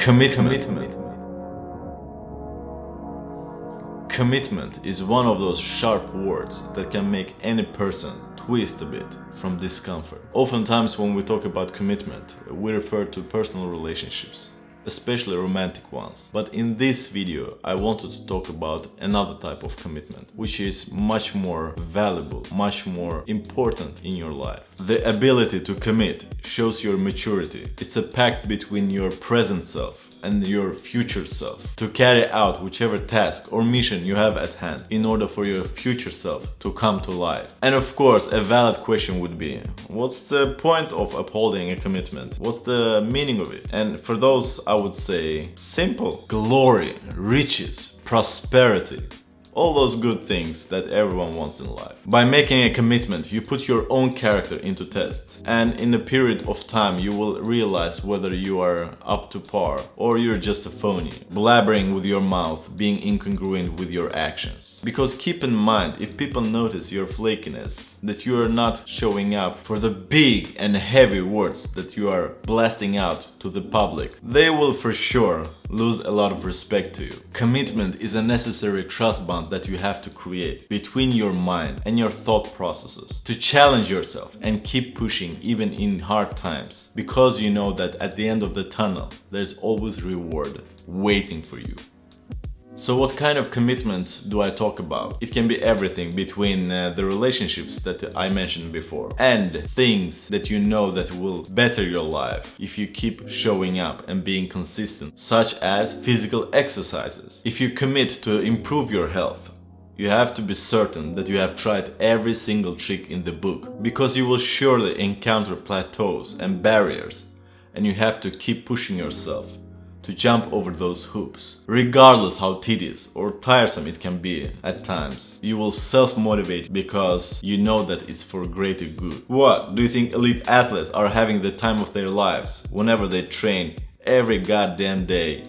Commitment. Commitment is one of those sharp words that can make any person twist a bit from discomfort. Oftentimes when we talk about commitment, we refer to personal relationships, especially romantic ones. But in this video, I wanted to talk about another type of commitment, which is much more valuable, much more important in your life. The ability to commit shows your maturity. It's a pact between your present self and your future self to carry out whichever task or mission you have at hand in order for your future self to come to life. And of course, a valid question would be, what's the point of upholding a commitment? What's the meaning of it? And for those, I would say simple: glory, riches, prosperity. All those good things that everyone wants in life. By making a commitment, you put your own character into test. And in a period of time, you will realize whether you are up to par or you're just a phony, blabbering with your mouth, being incongruent with your actions. Because keep in mind, if people notice your flakiness, that you are not showing up for the big and heavy words that you are blasting out to the public, they will for sure lose a lot of respect to you. Commitment is a necessary trust bond that you have to create between your mind and your thought processes to challenge yourself and keep pushing even in hard times, because you know that at the end of the tunnel there's always reward waiting for you. So what kind of commitments do I talk about? It can be everything between the relationships that I mentioned before and things that you know that will better your life if you keep showing up and being consistent, such as physical exercises. If you commit to improve your health, you have to be certain that you have tried every single trick in the book, because you will surely encounter plateaus and barriers, and you have to keep pushing yourself to jump over those hoops. Regardless how tedious or tiresome it can be at times, you will self-motivate because you know that it's for greater good. What? Do you think elite athletes are having the time of their lives whenever they train every goddamn day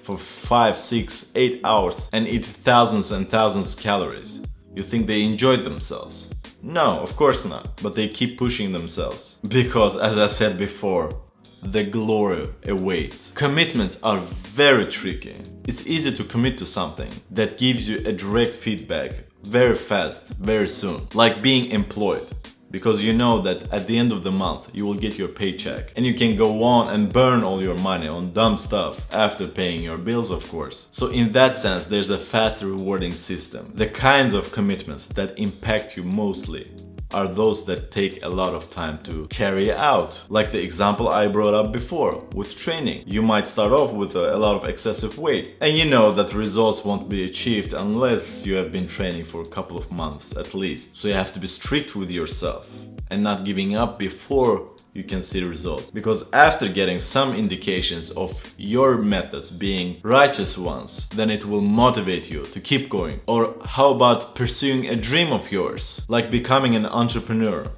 for 5, 6, 8 hours and eat thousands and thousands of calories? You think they enjoy themselves? No, of course not. But they keep pushing themselves because, as I said before, the glory awaits. Commitments are very tricky. It's easy to commit to something that gives you a direct feedback very fast, very soon, like being employed, because you know that at the end of the month you will get your paycheck and you can go on and burn all your money on dumb stuff after paying your bills, of course. So in that sense, there's a fast rewarding system. The kinds of commitments that impact you mostly are those that take a lot of time to carry out. Like the example I brought up before with training. You might start off with a lot of excessive weight, and you know that results won't be achieved unless you have been training for a couple of months at least. So you have to be strict with yourself and not giving up before you can see results. Because after getting some indications of your methods being righteous ones, then it will motivate you to keep going. Or how about pursuing a dream of yours, like becoming an entrepreneur?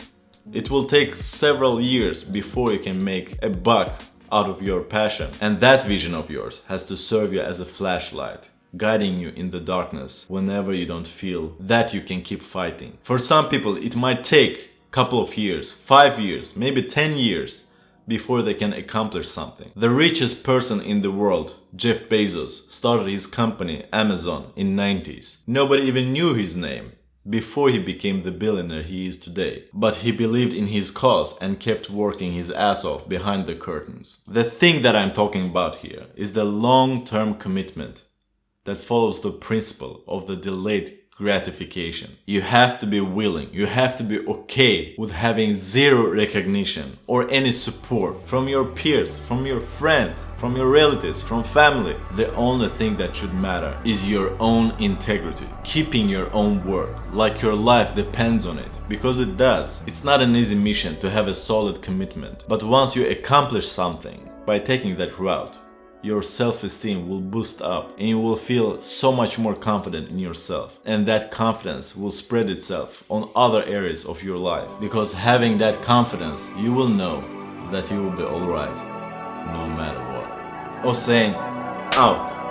It will take several years before you can make a buck out of your passion. And that vision of yours has to serve you as a flashlight, guiding you in the darkness whenever you don't feel that you can keep fighting. For some people, it might take couple of years, 5 years, maybe 10 years before they can accomplish something. The richest person in the world, Jeff Bezos, started his company Amazon in 90s. Nobody even knew his name before he became the billionaire he is today. But he believed in his cause and kept working his ass off behind the curtains. The thing that I'm talking about here is the long-term commitment that follows the principle of the delayed gratification. You have to be willing, you have to be okay with having zero recognition or any support from your peers, from your friends, from your relatives, from family. The only thing that should matter is your own integrity, keeping your own word, like your life depends on it, because it does. It's not an easy mission to have a solid commitment, but once you accomplish something by taking that route, your self-esteem will boost up and you will feel so much more confident in yourself, and that confidence will spread itself on other areas of your life, because having that confidence, you will know that you will be alright no matter what. Or saying out.